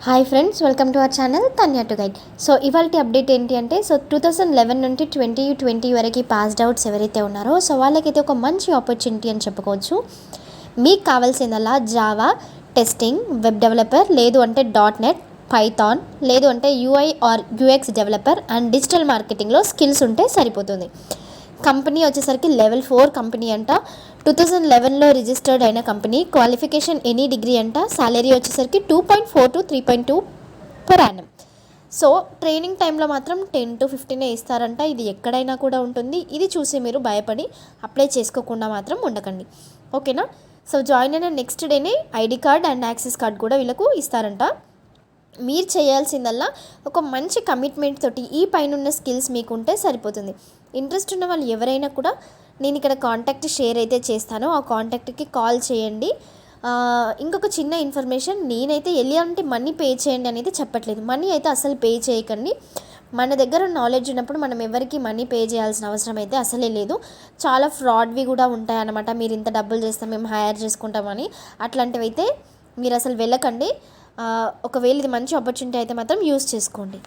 Hi friends, welcome to our channel Tanya to guide. So ఇవాళ update ఏంటి అంటే 2011 నుండి 2020 వరకు పాస్డ్ అవుట్స్ ఎవరైతే ఉన్నారో సో వాళ్ళకైతే ఒక మంచి ఆపర్చునిటీ అని చెప్పుకోవచ్చు. మీకు కావాల్సిందల్లా జావా టెస్టింగ్, వెబ్ డెవలపర్, లేదు అంటే .NET, పైథాన్, లేదు అంటే UI or UX developer and digital మార్కెటింగ్లో స్కిల్స్ ఉంటే సరిపోతుంది. కంపెనీ వచ్చేసరికి లెవెల్ 4 కంపెనీ అంట. 2011లో రిజిస్టర్డ్ అయిన కంపెనీ. క్వాలిఫికేషన్ ఎనీ డిగ్రీ అంట. సాలరీ వచ్చేసరికి 2.4 to 3.2 per annum. So training time మాత్రం 10 to 15 ఇస్తారంట. ఇది ఎక్కడైనా కూడా ఉంటుంది. ఇది చూసి మీరు భయపడి అప్లై చేసుకోకుండా మాత్రం ఉండకండి, ఓకేనా. సో జాయిన్ అయిన నెక్స్ట్ డేనే ID card and access card కూడా వీళ్ళకు ఇస్తారంట. మీరు చేయాల్సిందల్లా ఒక మంచి కమిట్మెంట్ తోటి ఈ పైన స్కిల్స్ మీకు ఉంటే సరిపోతుంది. ఇంట్రెస్ట్ ఉన్న వాళ్ళు ఎవరైనా కూడా నేను ఇక్కడ కాంటాక్ట్ షేర్ అయితే చేస్తానో ఆ కాంటాక్ట్కి కాల్ చేయండి. ఇంకొక చిన్న ఇన్ఫర్మేషన్, నేనైతే ఎలాంటి మనీ పే చేయండి అనేది చెప్పట్లేదు. మనీ అయితే అసలు పే చేయకండి. మన దగ్గర నాలెడ్జ్ ఉన్నప్పుడు మనం ఎవరికి మనీ పే చేయాల్సిన అవసరం అయితే అసలే లేదు. చాలా ఫ్రాడ్వి కూడా ఉంటాయన్నమాట. మీరు ఇంత డబ్బులు చేస్తాం, మేము హైర్ చేసుకుంటామని, అట్లాంటివి అయితే మీరు అసలు వెళ్ళకండి. ఒకవేళ ఇది మంచి ఆపర్చునిటీ అయితే మాత్రం యూస్ చేసుకోండి.